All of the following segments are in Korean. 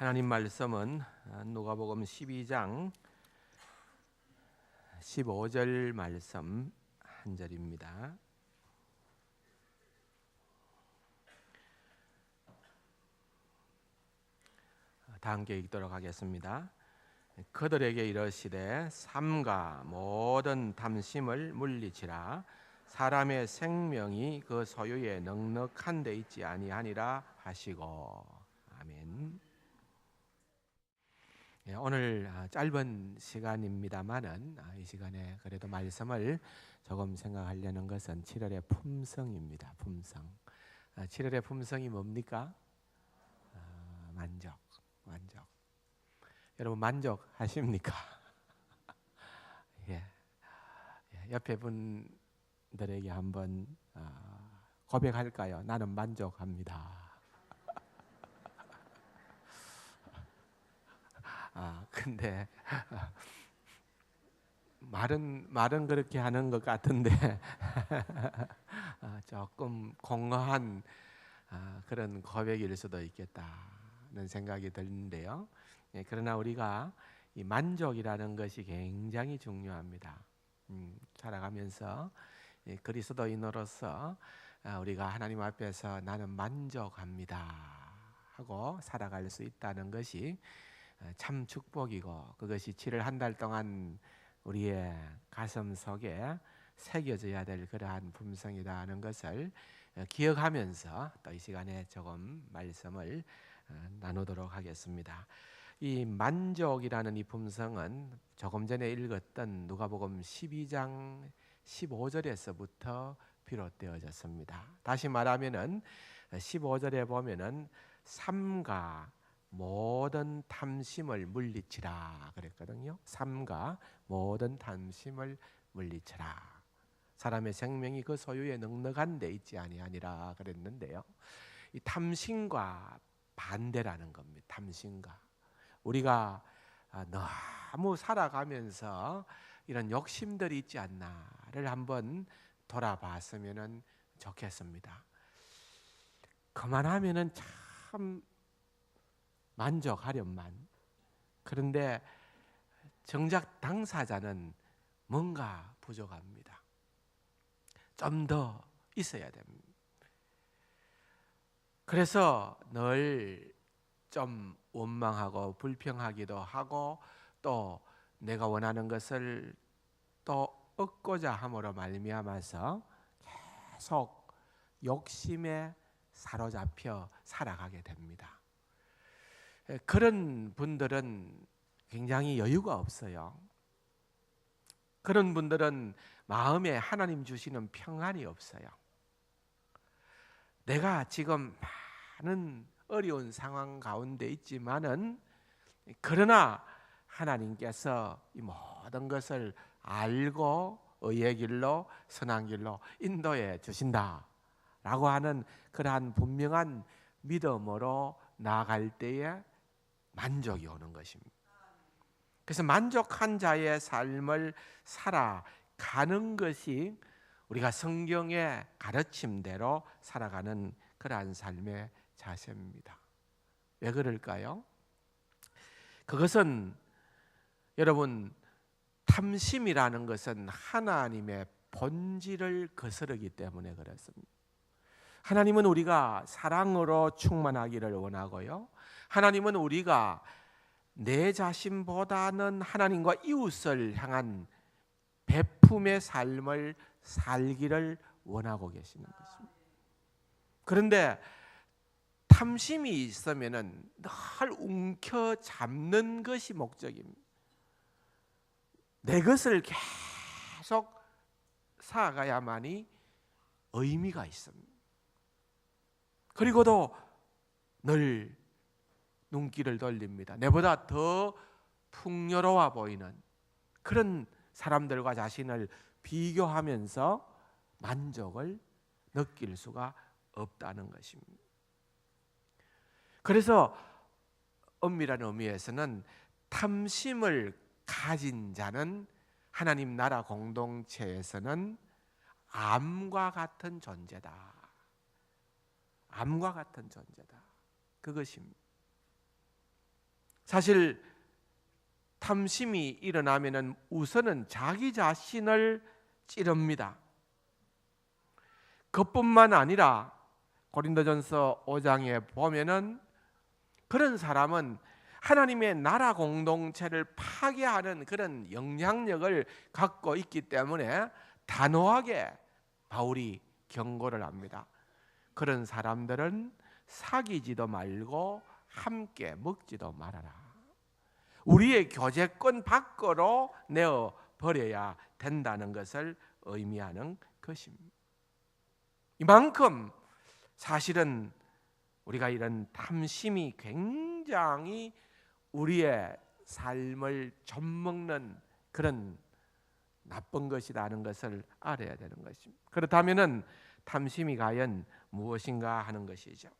하나님 말씀은 누가복음 12장 15절 말씀 한 절입니다. 다 함께 읽도록 하겠습니다. 그들에게 이르시되 삼가 모든 탐심을 물리치라. 사람의 생명이 그 소유에 넉넉한 데 있지 아니하니라 하시고. 아멘. 오늘 짧은 시간입니다만은 이 시간에 그래도 말씀을 조금 생각하려는 것은 7월의 품성입니다. 품성. 7월의 품성이 뭡니까? 만족. 여러분 만족하십니까? 예. 옆에 분들에게 한번 고백할까요? 나는 만족합니다. 근데 말은 그렇게 하는 것 같은데 조금 공허한 그런 고백일 수도 있겠다는 생각이 드는데요. 그러나 우리가 이 만족이라는 것이 굉장히 중요합니다. 살아가면서 그리스도인으로서 우리가 하나님 앞에서 나는 만족합니다 하고 살아갈 수 있다는 것이 참 축복이고, 그것이 7월 한 달 동안 우리의 가슴 속에 새겨져야 될 그러한 품성이라는 것을 기억하면서 또 이 시간에 조금 말씀을 나누도록 하겠습니다. 이 만족이라는 이 품성은 조금 전에 읽었던 누가복음 12장 15절에서부터 비롯되어졌습니다. 다시 말하면은 15절에 보면은 삼가 모든 탐심을 물리치라 그랬거든요. 삼가 모든 탐심을 물리치라. 사람의 생명이 그 소유에 넉넉한 데 있지 아니하니라 그랬는데요. 이 탐심과 반대라는 겁니다. 탐심과 우리가 너무 살아가면서 이런 욕심들이 있지 않나를 한번 돌아봤으면 좋겠습니다. 그만하면은 참 만족하련만. 그런데 정작 당사자는 뭔가 부족합니다. 좀 더 있어야 됩니다. 그래서 늘 좀 원망하고 불평하기도 하고, 또 내가 원하는 것을 또 얻고자 함으로 말미암아서 계속 욕심에 사로잡혀 살아가게 됩니다. 그런 분들은 굉장히 여유가 없어요. 그런 분들은 마음에 하나님 주시는 평안이 없어요. 내가 지금 많은 어려운 상황 가운데 있지만은, 그러나 하나님께서 이 모든 것을 알고 의의 길로 선한 길로 인도해 주신다라고 하는 그러한 분명한 믿음으로 나아갈 때에 만족이 오는 것입니다. 그래서 만족한 자의 삶을 살아가는 것이 우리가 성경의 가르침대로 살아가는 그러한 삶의 자세입니다. 왜 그럴까요? 그것은 여러분, 탐심이라는 것은 하나님의 본질을 거스르기 때문에 그렇습니다. 하나님은 우리가 사랑으로 충만하기를 원하고요, 하나님은 우리가 내 자신보다는 하나님과 이웃을 향한 베품의 삶을 살기를 원하고 계시는 것입니다. 그런데 탐심이 있으면은 늘 움켜잡는 것이 목적입니다. 내 것을 계속 쌓아가야만이 의미가 있습니다. 그리고도 늘 눈길을 돌립니다. 내보다 더 풍요로워 보이는 그런 사람들과 자신을 비교하면서 만족을 느낄 수가 없다는 것입니다. 그래서 엄밀한 의미에서는 탐심을 가진 자는 하나님 나라 공동체에서는 암과 같은 존재다. 암과 같은 존재다. 그것입니다. 사실 탐심이 일어나면은 우선은 자기 자신을 찌릅니다. 그뿐만 아니라 고린도전서 5장에 보면은 그런 사람은 하나님의 나라 공동체를 파괴하는 그런 영향력을 갖고 있기 때문에 단호하게 바울이 경고를 합니다. 그런 사람들은 사귀지도 말고 함께 먹지도 말아라. 우리의 교제권 밖으로 내어 버려야 된다는 것을 의미하는 것입니다. 이만큼 사실은 우리가 이런 탐심이 굉장히 우리의 삶을 좀먹는 그런 나쁜 것이라는 것을 알아야 되는 것입니다. 그렇다면은 탐심이 과연 무엇인가 하는 것이죠.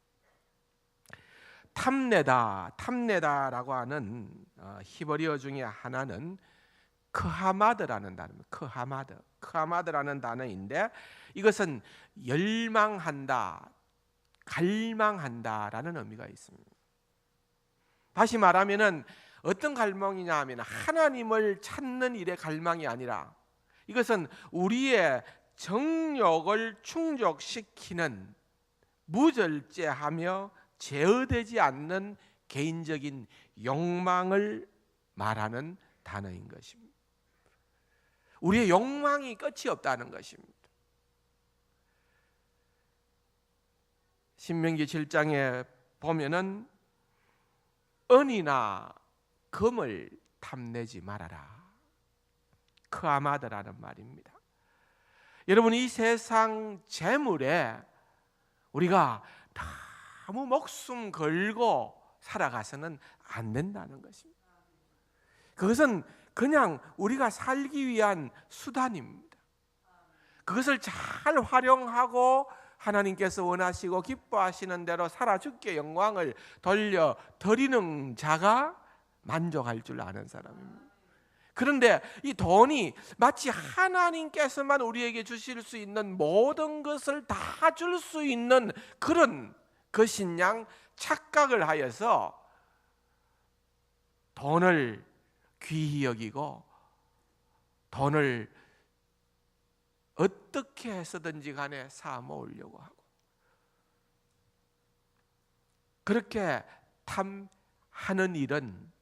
탐내다라고 하는 히브리어 중에 하나는 크하마드라는 단어입니다. 크하마드라는 단어인데 이것은 열망한다, 갈망한다라는 의미가 있습니다. 다시 말하면은 어떤 갈망이냐 하면 하나님을 찾는 일의 갈망이 아니라 이것은 우리의 정욕을 충족시키는 무절제하며 제어되지 않는 개인적인 욕망을 말하는 단어인 것입니다. 우리의 욕망이 끝이 없다는 것입니다. 신명기 7장에 보면은 은이나 금을 탐내지 말아라. 크아마드라는 말입니다. 여러분, 이 세상 재물에 우리가 너무 목숨 걸고 살아가서는 안 된다는 것입니다. 그것은 그냥 우리가 살기 위한 수단입니다. 그것을 잘 활용하고 하나님께서 원하시고 기뻐하시는 대로 살아 죽게 영광을 돌려 드리는 자가 만족할 줄 아는 사람입니다. 그런데 이 돈이 마치 하나님께서만 우리에게 주실 수 있는 모든 것을 다 줄 수 있는 그런 것인 양 착각을 하여서 돈을 귀히 여기고 돈을 어떻게 해서든지 간에 사 모으려고 하고 그렇게 탐하는 일은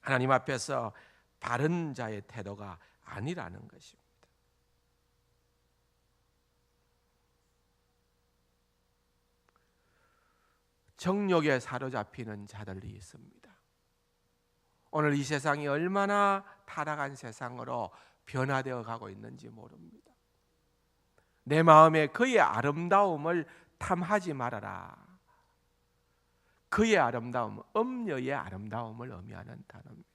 하나님 앞에서 바른 자의 태도가 아니라는 것입니다. 정욕에 사로잡히는 자들이 있습니다. 오늘 이 세상이 얼마나 타락한 세상으로 변화되어 가고 있는지 모릅니다. 내 마음에 그의 아름다움을 탐하지 말아라. 그의 아름다움, 음녀의 아름다움을 의미하는 단어입니다.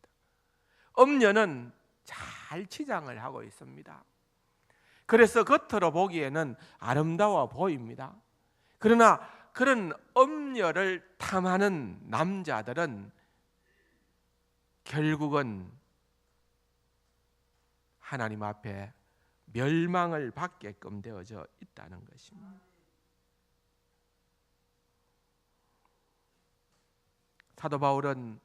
음녀는 잘 치장을 하고 있습니다. 그래서 겉으로 보기에는 아름다워 보입니다. 그러나 그런 음녀를 탐하는 남자들은 결국은 하나님 앞에 멸망을 받게끔 되어져 있다는 것입니다. 사도 바울은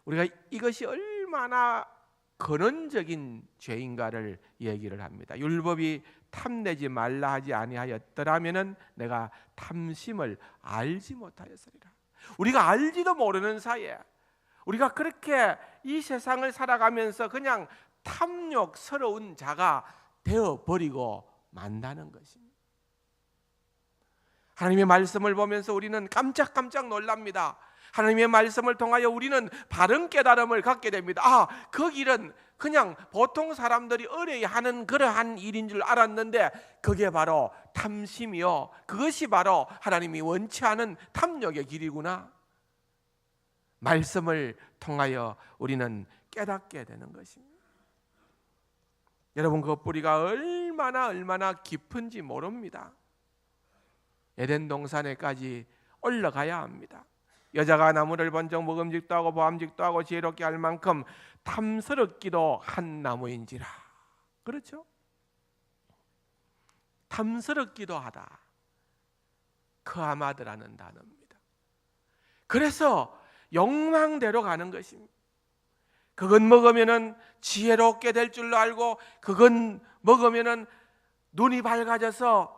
우리가 이것이 얼마나 근원적인 죄인가를 얘기를 합니다. 율법이 탐내지 말라 하지 아니하였더라면은 내가 탐심을 알지 못하였으리라. 우리가 알지도 모르는 사이에 우리가 그렇게 이 세상을 살아가면서 그냥 탐욕스러운 자가 되어버리고 만다는 것입니다. 하나님의 말씀을 보면서 우리는 깜짝깜짝 놀랍니다. 하나님의 말씀을 통하여 우리는 바른 깨달음을 갖게 됩니다. 그 길은 그냥 보통 사람들이 의뢰하는 그러한 일인 줄 알았는데 그게 바로 탐심이요, 그것이 바로 하나님이 원치 않은 탐욕의 길이구나. 말씀을 통하여 우리는 깨닫게 되는 것입니다. 여러분, 그 뿌리가 얼마나 깊은지 모릅니다. 에덴 동산에까지 올라가야 합니다. 여자가 나무를 번쩍 먹음직도 하고 보암직도 하고 지혜롭게 할 만큼 탐스럽기도 한 나무인지라. 그렇죠? 탐스럽기도 하다. 크아마드라는 단어입니다. 그래서 욕망대로 가는 것입니다. 그건 먹으면은 지혜롭게 될 줄로 알고, 그건 먹으면은 눈이 밝아져서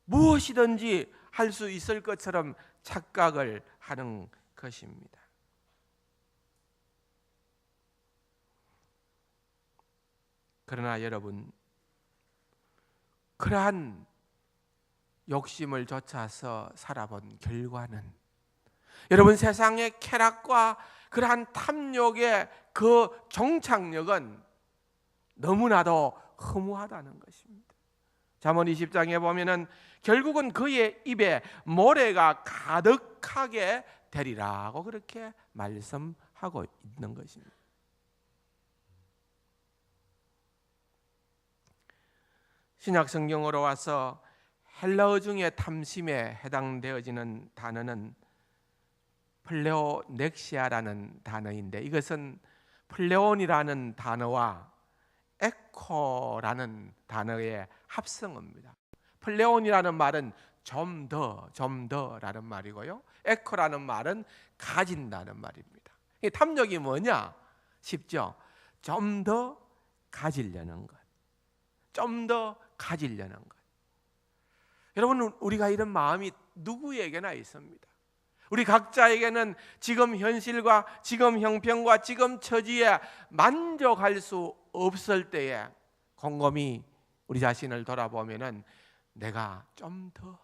무엇이든지 할 수 있을 것처럼 착각을 하는 것입니다. 그러나 여러분, 그러한 욕심을 좇아서 살아본 결과는, 여러분, 세상의 쾌락과 그러한 탐욕의 그 종착역은 너무나도 허무하다는 것입니다. 잠언 20장에 보면은 결국은 그의 입에 모래가 가득하게 되리라고 그렇게 말씀하고 있는 것입니다. 신약 성경으로 와서 헬라어 중에 탐심에 해당되어지는 단어는 플레오넥시아라는 단어인데, 이것은 플레온이라는 단어와 에코라는 단어의 합성어입니다. 플레온이라는 말은 좀 더라는 말이고요, 에코라는 말은 가진다는 말입니다. 이 탐욕이 뭐냐? 쉽죠? 좀 더 가지려는 것, 좀 더 가지려는 것. 여러분, 우리가 이런 마음이 누구에게나 있습니다. 우리 각자에게는 지금 현실과 지금 형편과 지금 처지에 만족할 수 없을 때에 곰곰이 우리 자신을 돌아보면은 내가 좀 더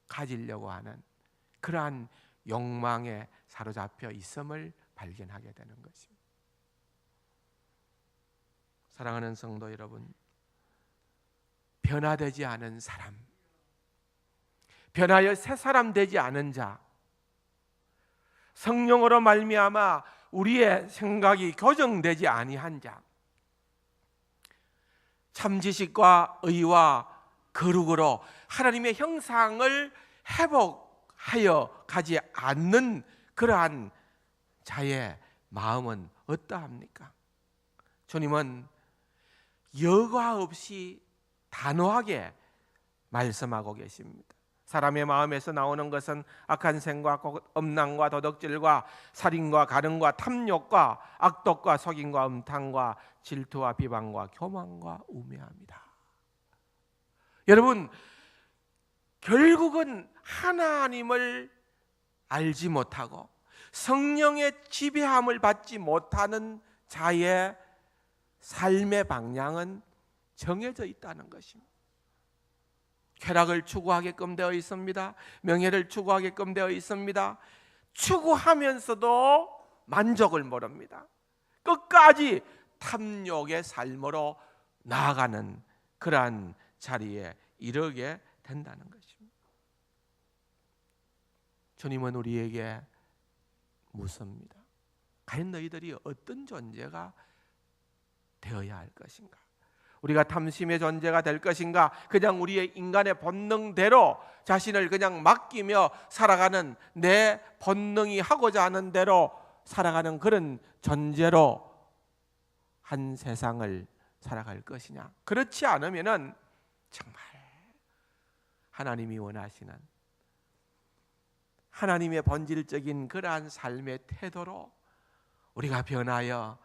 가지려고 하는 그러한 욕망에 사로잡혀 있음을 발견하게 되는 것입니다. 사랑하는 성도 여러분, 변화되지 않은 사람, 변하여 새 사람 되지 않은 자, 성령으로 말미암아 우리의 생각이 교정되지 아니한 자, 참지식과 의와 거룩으로 하나님의 형상을 회복하여 가지 않는 그러한 자의 마음은 어떠합니까? 주님은 여과 없이 단호하게 말씀하고 계십니다. 사람의 마음에서 나오는 것은 악한 생각, 음란과 도덕질과 살인과 가늠과 탐욕과 악독과 속임과 음탕과 질투와 비방과 교만과 우매함이다. 여러분, 결국은 하나님을 알지 못하고 성령의 지배함을 받지 못하는 자의 삶의 방향은 정해져 있다는 것입니다. 쾌락을 추구하게끔 되어 있습니다. 명예를 추구하게끔 되어 있습니다. 추구하면서도 만족을 모릅니다. 끝까지 탐욕의 삶으로 나아가는 그러한 자리에 이르게 된다는 것입니다. 주님은 우리에게 묻습니다. 과연 너희들이 어떤 존재가 되어야 할 것인가? 우리가 탐심의 존재가 될 것인가? 그냥 우리의 인간의 본능대로 자신을 그냥 맡기며 살아가는, 내 본능이 하고자 하는 대로 살아가는 그런 존재로 한 세상을 살아갈 것이냐? 그렇지 않으면은 정말 하나님이 원하시는 하나님의 본질적인 그러한 삶의 태도로 우리가 변하여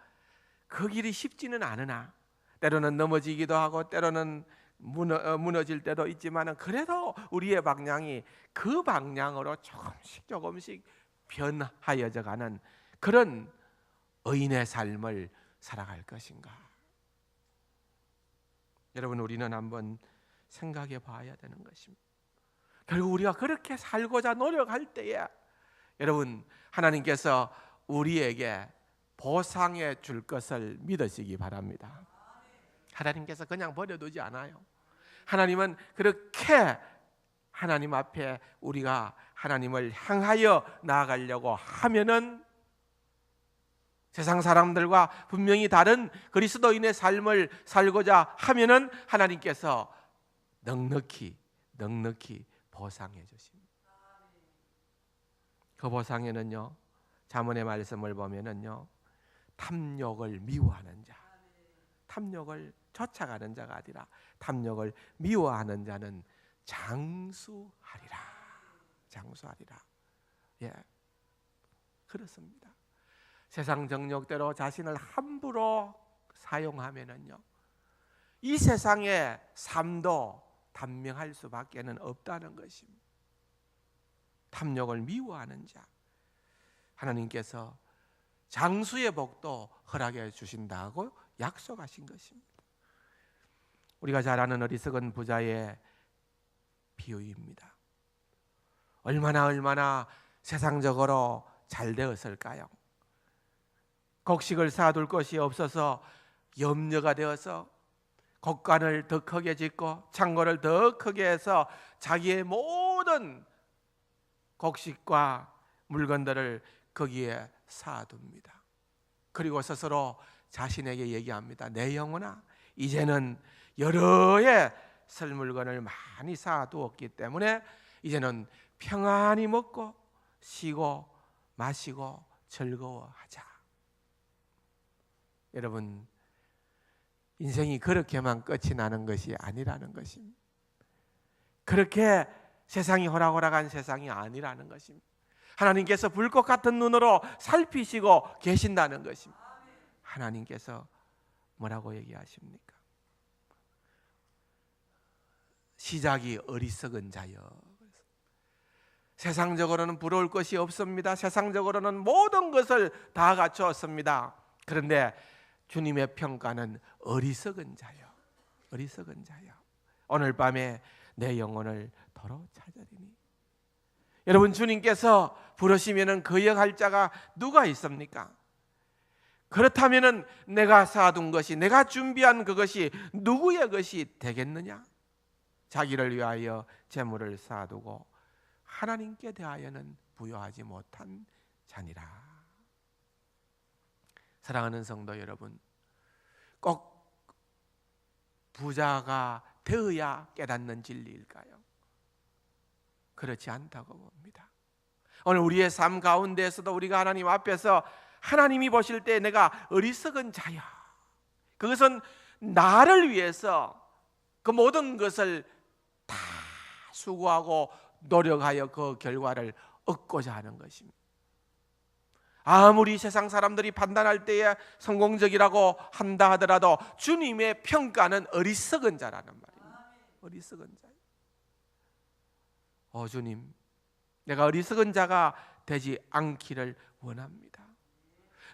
그 길이 쉽지는 않으나, 때로는 넘어지기도 하고 때로는 무너질 때도 있지만, 그래도 우리의 방향이 그 방향으로 조금씩 변하여져 가는 그런 의인의 삶을 살아갈 것인가? 여러분, 우리는 한번 생각해 봐야 되는 것입니다. 결국 우리가 그렇게 살고자 노력할 때에 여러분, 하나님께서 우리에게 보상해 줄 것을 믿으시기 바랍니다. 하나님께서 그냥 버려두지 않아요. 하나님은 그렇게 하나님 앞에 우리가 하나님을 향하여 나아가려고 하면은, 세상 사람들과 분명히 다른 그리스도인의 삶을 살고자 하면은 하나님께서 넉넉히 보상해 주십니다. 그 보상에는요, 잠언의 말씀을 보면은요, 탐욕을 미워하는 자, 탐욕을 쫓아가는 자가 아니라 탐욕을 미워하는 자는 장수하리라. 예. 그렇습니다. 세상 정욕대로 자신을 함부로 사용하면은요, 이 세상의 삶도 단명할 수밖에는 없다는 것입니다. 탐욕을 미워하는 자, 하나님께서 장수의 복도 허락해 주신다고 약속하신 것입니다. 우리가 잘 아는 어리석은 부자의 비유입니다. 얼마나 세상적으로 잘 되었을까요? 곡식을 사둘 것이 없어서 염려가 되어서 곡간을 더 크게 짓고 창고를 더 크게 해서 자기의 모든 곡식과 물건들을 거기에 쌓아둡니다. 그리고 스스로 자신에게 얘기합니다. 내 영혼아, 이제는 여러의 쓸 물건을 많이 쌓아두었기 때문에 이제는 평안히 먹고 쉬고 마시고 즐거워하자. 여러분, 인생이 그렇게만 끝이 나는 것이 아니라는 것입니다. 그렇게 세상이 호락호락한 세상이 아니라는 것입니다. 하나님께서 불꽃 같은 눈으로 살피시고 계신다는 것입니다. 하나님께서 뭐라고 얘기하십니까? 시작이 어리석은 자여. 세상적으로는 부러울 것이 없습니다. 세상적으로는 모든 것을 다 갖추었습니다. 그런데 주님의 평가는 어리석은 자여, 어리석은 자여. 오늘 밤에 내 영혼을 도로 찾으리니. 여러분, 주님께서 부르시면은 거역할 자가 누가 있습니까? 그렇다면은 내가 쌓아둔 것이, 내가 준비한 그것이 누구의 것이 되겠느냐? 자기를 위하여 재물을 쌓아두고 하나님께 대하여는 부여하지 못한 자니라. 사랑하는 성도 여러분, 꼭 부자가 되어야 깨닫는 진리일까요? 그렇지 않다고 봅니다. 오늘 우리의 삶 가운데에서도 우리가 하나님 앞에서 하나님이 보실 때 내가 어리석은 자야, 그것은 나를 위해서 그 모든 것을 다 수고하고 노력하여 그 결과를 얻고자 하는 것입니다. 아무리 세상 사람들이 판단할 때에 성공적이라고 한다 하더라도 주님의 평가는 어리석은 자라는 말입니다. 어리석은 자. 주님, 내가 어리석은 자가 되지 않기를 원합니다.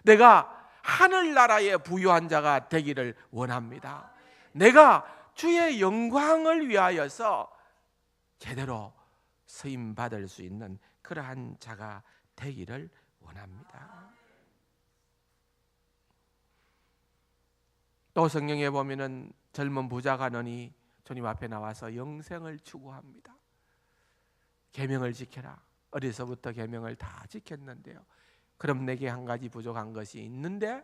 내가 하늘나라에 부유한 자가 되기를 원합니다. 내가 주의 영광을 위하여서 제대로 쓰임 받을 수 있는 그러한 자가 되기를 원합니다. 또 성경에 보면은 젊은 부자가 너니 주님 앞에 나와서 영생을 추구합니다. 계명을 지켜라. 어려서부터 계명을 다 지켰는데요, 그럼 내게 한 가지 부족한 것이 있는데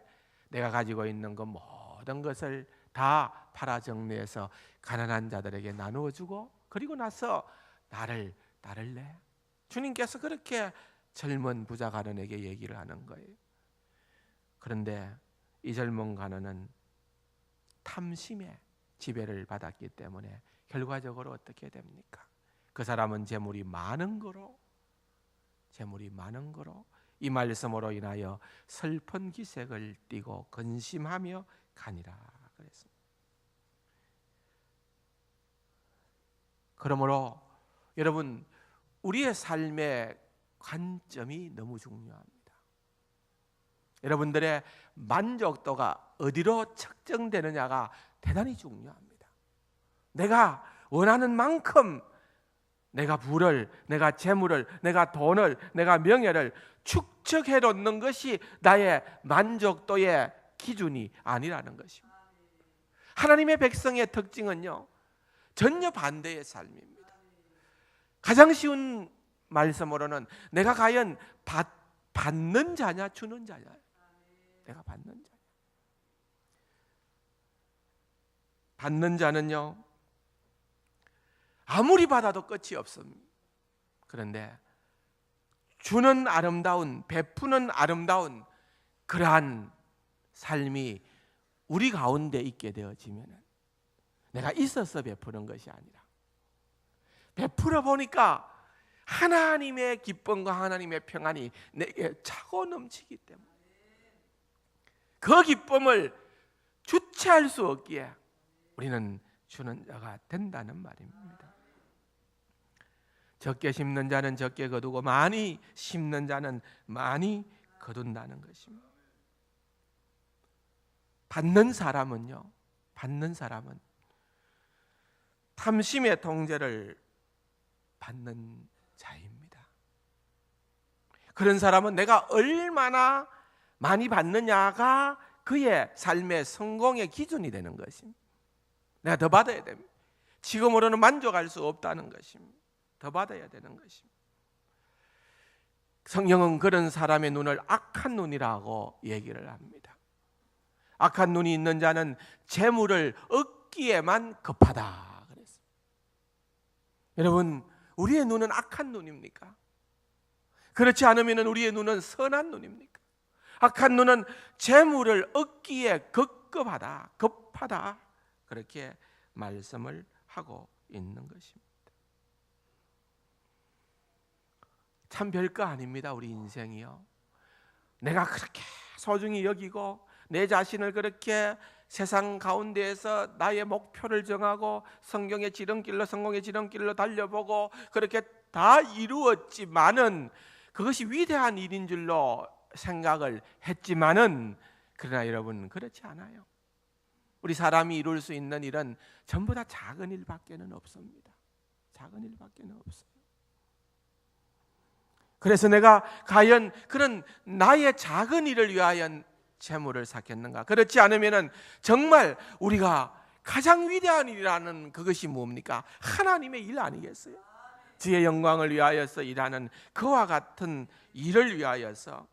내가 가지고 있는 그 모든 것을 다 팔아 정리해서 가난한 자들에게 나누어 주고 그리고 나서 나를 따를래? 주님께서 그렇게 젊은 부자 가난에게 얘기를 하는 거예요. 그런데 이 젊은 가난은 탐심에 지배를 받았기 때문에 결과적으로 어떻게 됩니까? 그 사람은 재물이 많은 거로 이 말씀으로 인하여 슬픈 기색을 띠고 근심하며 가니라 그랬습니다. 그러므로 여러분, 우리의 삶의 관점이 너무 중요합니다. 여러분들의 만족도가 어디로 측정되느냐가 대단히 중요합니다. 내가 원하는 만큼 내가 부를, 내가 재물을, 내가 돈을, 내가 명예를 축적해 놓는 것이 나의 만족도의 기준이 아니라는 것입니다. 하나님의 백성의 특징은요, 전혀 반대의 삶입니다. 가장 쉬운 말씀으로는 내가 과연 받는 자냐 주는 자냐. 내가 받는 자냐. 받는 자는요, 아무리 받아도 끝이 없습니다. 그런데 주는 아름다운, 베푸는 아름다운 그러한 삶이 우리 가운데 있게 되어지면 내가 있어서 베푸는 것이 아니라 베풀어 보니까 하나님의 기쁨과 하나님의 평안이 내게 차고 넘치기 때문에 그 기쁨을 주체할 수 없기에 우리는 주는 자가 된다는 말입니다. 적게 심는 자는 적게 거두고 많이 심는 자는 많이 거둔다는 것입니다. 받는 사람은 탐심의 통제를 받는 자입니다. 그런 사람은 내가 얼마나 많이 받느냐가 그의 삶의 성공의 기준이 되는 것입니다. 내가 더 받아야 됩니다. 지금으로는 만족할 수 없다는 것입니다. 더 받아야 되는 것입니다. 성경은 그런 사람의 눈을 악한 눈이라고 얘기를 합니다. 악한 눈이 있는 자는 재물을 얻기에만 급하다 그랬어요. 여러분, 우리의 눈은 악한 눈입니까? 그렇지 않으면 우리의 눈은 선한 눈입니까? 악한 눈은 재물을 얻기에 급하다 그렇게 말씀을 하고 있는 것입니다. 참 별거 아닙니다. 우리 인생이요, 내가 그렇게 소중히 여기고 내 자신을 그렇게 세상 가운데에서 나의 목표를 정하고 성경의 지름길로, 성공의 지름길로 달려보고 그렇게 다 이루었지만은, 그것이 위대한 일인 줄로 생각을 했지만은, 그러나 여러분, 그렇지 않아요. 우리 사람이 이룰 수 있는 일은 전부 다 작은 일밖에는 없습니다. 작은 일밖에는 없어요. 그래서 내가 과연 그런 나의 작은 일을 위하여 재물을 쌓겠는가? 그렇지 않으면은 정말 우리가 가장 위대한 일이라는 그것이 뭡니까? 하나님의 일 아니겠어요? 주의 영광을 위하여서 일하는 그와 같은 일을 위하여서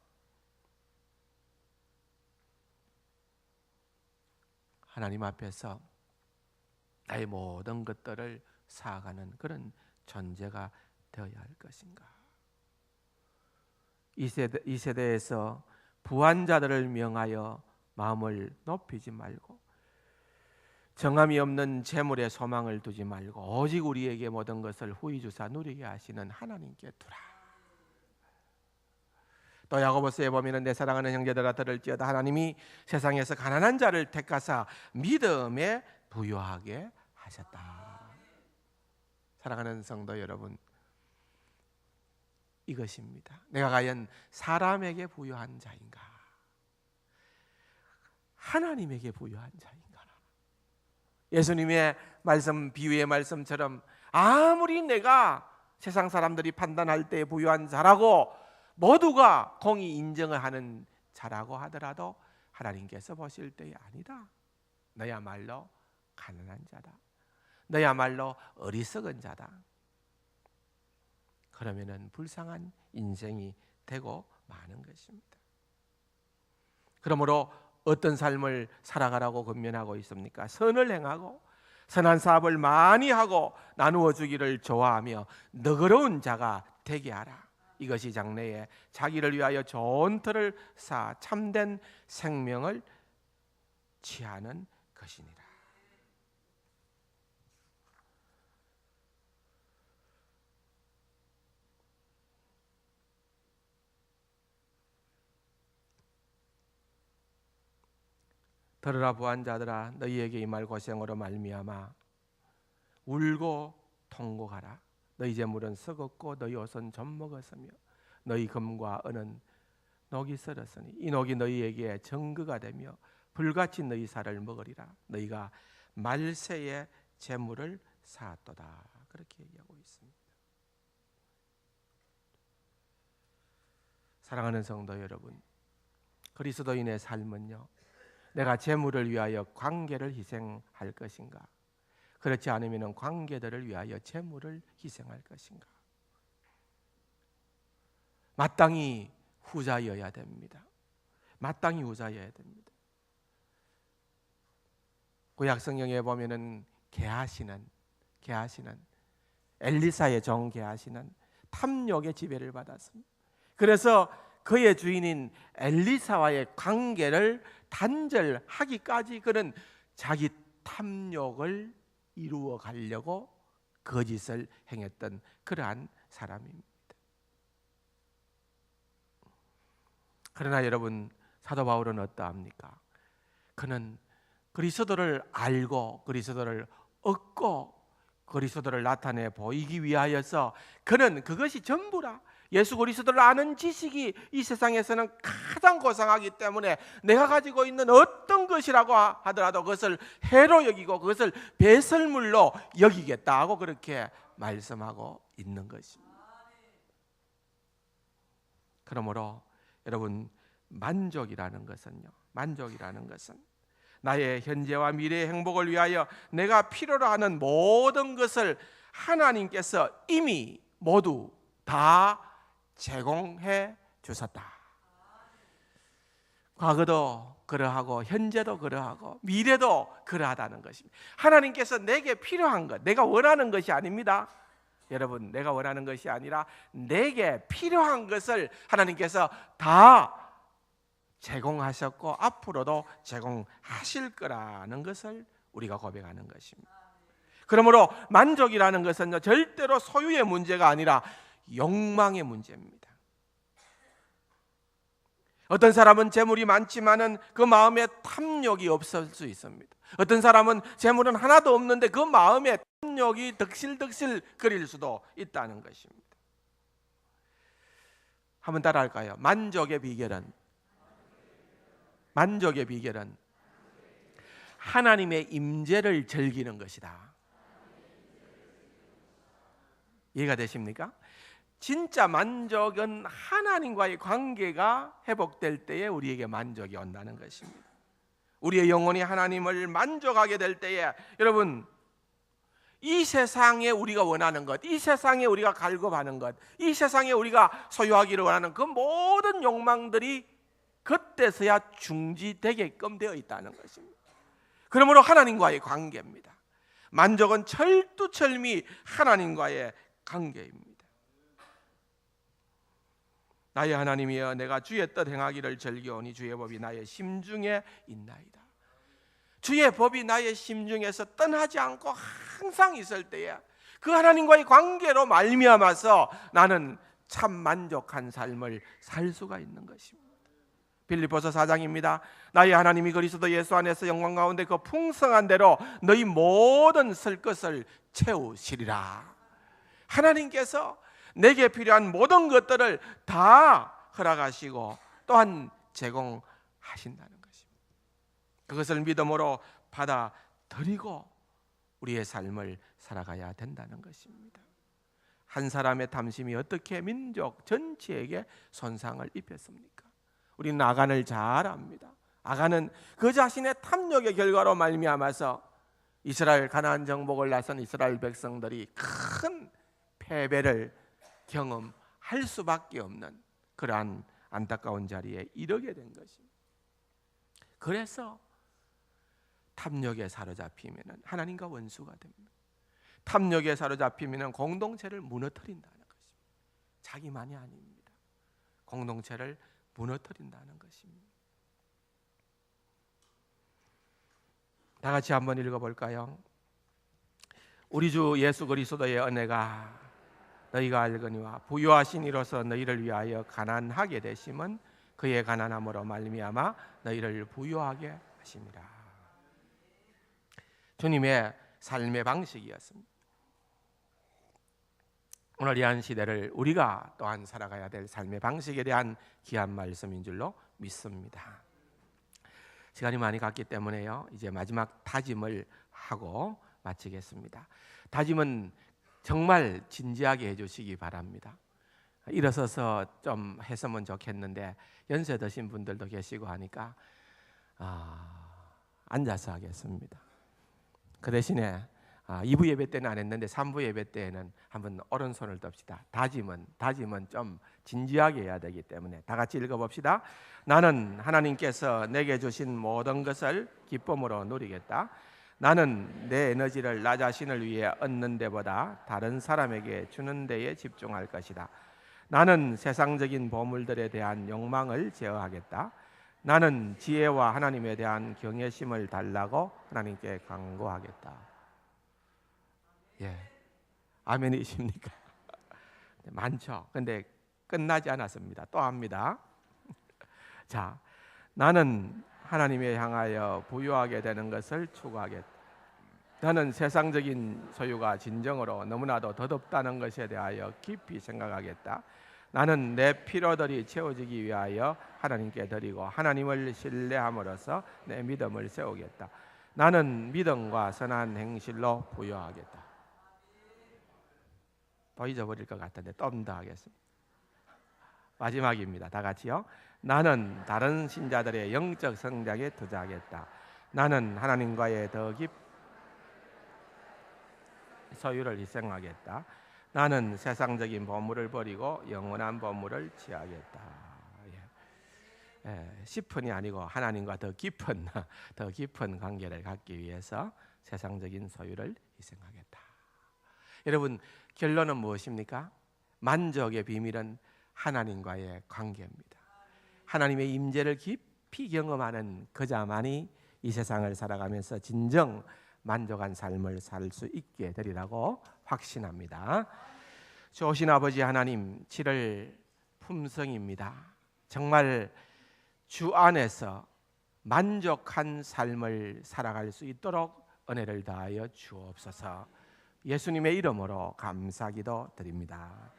하나님 앞에서 나의 모든 것들을 쌓아가는 그런 존재가 되어야 할 것인가? 이 세대에서 부한 자들을 명하여 마음을 높이지 말고, 정함이 없는 재물에 소망을 두지 말고, 오직 우리에게 모든 것을 후히 주사 누리게 하시는 하나님께 두라. 또 야고보서에 보면은 내 사랑하는 형제들아 들을지어다, 하나님이 세상에서 가난한 자를 택하사 믿음에 부유하게 하셨다. 사랑하는 성도 여러분, 이것입니다. 내가 과연 사람에게 부유한 자인가? 하나님에게 부유한 자인가? 예수님의 말씀, 비유의 말씀처럼 아무리 내가 세상 사람들이 판단할 때 부유한 자라고 모두가 공히 인정을 하는 자라고 하더라도 하나님께서 보실 때에 아니다, 너야말로 가난한 자다, 너야말로 어리석은 자다. 그러면은 불쌍한 인생이 되고 마는 것입니다. 그러므로 어떤 삶을 살아가라고 권면하고 있습니까? 선을 행하고 선한 사업을 많이 하고 나누어 주기를 좋아하며 너그러운 자가 되게 하라. 이것이 장래에 자기를 위하여 좋은 터를 쌓아 참된 생명을 취하는 것이니라. 들으라 부한 자들아, 너희에게 이 말 고생으로 말미암아 울고 통곡하라. 너희 재물은 썩었고 너희 옷은 젖먹었으며 너희 금과 은은 녹이 썰었으니 이 녹이 너희에게 정그가 되며 불같이 너희 살을 먹으리라. 너희가 말세에 재물을 쌓았도다. 그렇게 얘기하고 있습니다. 사랑하는 성도 여러분, 그리스도인의 삶은요, 내가 재물을 위하여 관계를 희생할 것인가? 그렇지 않으면 관계들을 위하여 재물을 희생할 것인가? 마땅히 후자여야 됩니다. 마땅히 후자여야 됩니다. 구약 성경에 보면은 게하시는 엘리사의 종 게하시는 탐욕의 지배를 받았습니다. 그래서 그의 주인인 엘리사와의 관계를 단절하기까지 그는 자기 탐욕을 이루어 가려고 거짓을 행했던 그러한 사람입니다. 그러나 여러분, 사도 바울은 어떠합니까? 그는 그리스도를 알고 그리스도를 얻고 그리스도를 나타내 보이기 위하여서 그는 그것이 전부라. 예수 그리스도를 아는 지식이 이 세상에서는 가장 고상하기 때문에 내가 가지고 있는 어떤 것이라고 하더라도 그것을 해로 여기고 그것을 배설물로 여기겠다 하고 그렇게 말씀하고 있는 것입니다. 그러므로 여러분, 만족이라는 것은 나의 현재와 미래의 행복을 위하여 내가 필요로 하는 모든 것을 하나님께서 이미 모두 다 제공해 주셨다. 과거도 그러하고 현재도 그러하고 미래도 그러하다는 것입니다. 하나님께서 내게 필요한 것, 내가 원하는 것이 아닙니다. 여러분, 내가 원하는 것이 아니라 내게 필요한 것을 하나님께서 다 제공하셨고 앞으로도 제공하실 거라는 것을 우리가 고백하는 것입니다. 그러므로 만족이라는 것은 절대로 소유의 문제가 아니라 욕망의 문제입니다. 어떤 사람은 재물이 많지만은 그 마음에 탐욕이 없을 수 있습니다. 어떤 사람은 재물은 하나도 없는데 그 마음에 탐욕이 득실득실 거릴 수도 있다는 것입니다. 한번 따라할까요? 만족의 비결은 하나님의 임재를 즐기는 것이다. 이해가 되십니까? 진짜 만족은 하나님과의 관계가 회복될 때에 우리에게 만족이 온다는 것입니다. 우리의 영혼이 하나님을 만족하게 될 때에 여러분, 이 세상에 우리가 원하는 것, 이 세상에 우리가 갈급하는 것, 이 세상에 우리가 소유하기를 원하는 그 모든 욕망들이 그때서야 중지되게끔 되어 있다는 것입니다. 그러므로 하나님과의 관계입니다. 만족은 철두철미 하나님과의 관계입니다. 나의 하나님이여, 내가 주의 뜻 행하기를 즐겨오니 주의 법이 나의 심중에 있나이다. 주의 법이 나의 심중에서 떠나지 않고 항상 있을 때에 그 하나님과의 관계로 말미암아서 나는 참 만족한 삶을 살 수가 있는 것입니다. 빌립보서 4장입니다. 나의 하나님이 그리스도 예수 안에서 영광 가운데 그 풍성한 대로 너희 모든 쓸 것을 채우시리라. 하나님께서 내게 필요한 모든 것들을 다 허락하시고 또한 제공하신다는 것입니다. 그것을 믿음으로 받아들이고 우리의 삶을 살아가야 된다는 것입니다. 한 사람의 탐심이 어떻게 민족 전체에게 손상을 입혔습니까? 우리는 아간을 잘 압니다. 아간은 그 자신의 탐욕의 결과로 말미암아서 이스라엘 가나안 정복을 나선 이스라엘 백성들이 큰 패배를 경험할 수밖에 없는 그러한 안타까운 자리에 이르게 된 것입니다. 그래서 탐욕에 사로잡히면 하나님과 원수가 됩니다. 탐욕에 사로잡히면 공동체를 무너뜨린다는 것입니다. 자기만이 아닙니다. 공동체를 무너뜨린다는 것입니다. 다 같이 한번 읽어볼까요? 우리 주 예수 그리스도의 은혜가 너희가 알거니와 부유하신 이로서 너희를 위하여 가난하게 되심은 그의 가난함으로 말미암아 너희를 부유하게 하심이라. 주님의 삶의 방식이었습니다. 오늘 이 한 시대를 우리가 또한 살아가야 될 삶의 방식에 대한 귀한 말씀인 줄로 믿습니다. 시간이 많이 갔기 때문에요, 이제 마지막 다짐을 하고 마치겠습니다. 다짐은 정말 진지하게 해주시기 바랍니다. 일어서서 좀 했으면 좋겠는데 연세 드신 분들도 계시고 하니까 앉아서 하겠습니다. 그 대신에 2부 예배 때는 안 했는데 3부 예배 때에는 한번 오른손을 듭시다. 다짐은 좀 진지하게 해야 되기 때문에 다 같이 읽어봅시다. 나는 하나님께서 내게 주신 모든 것을 기쁨으로 누리겠다. 나는 내 에너지를 나 자신을 위해 얻는 데보다 다른 사람에게 주는 데에 집중할 것이다. 나는 세상적인 보물들에 대한 욕망을 제어하겠다. 나는 지혜와 하나님에 대한 경외심을 달라고 하나님께 간구하겠다. 예, 아멘이십니까? 많죠. 근데 끝나지 않았습니다. 또 합니다. 자, 나는 하나님에 향하여 부유하게 되는 것을 추구하겠다. 나는 세상적인 소유가 진정으로 너무나도 더덥다는 것에 대하여 깊이 생각하겠다. 나는 내 필요들이 채워지기 위하여 하나님께 드리고 하나님을 신뢰함으로써 내 믿음을 세우겠다. 나는 믿음과 선한 행실로 부유하겠다. 또 잊어버릴 것 같은데 좀 더 하겠습니다. 마지막입니다. 다 같이요. 나는 다른 신자들의 영적 성장에 투자하겠다. 나는 하나님과의 더 깊은 소유를 희생하겠다. 나는 세상적인 보물을 버리고 영원한 보물을 취하겠다. 10분이 아니고 하나님과 더 깊은 관계를 갖기 위해서 세상적인 소유를 희생하겠다. 여러분, 결론은 무엇입니까? 만족의 비밀은 하나님과의 관계입니다. 하나님의 임재를 깊이 경험하는 그자만이 이 세상을 살아가면서 진정 만족한 삶을 살 수 있게 되리라고 확신합니다. 좋으신 아버지 하나님, 7월 품성입니다. 정말 주 안에서 만족한 삶을 살아갈 수 있도록 은혜를 다하여 주옵소서. 예수님의 이름으로 감사기도 드립니다.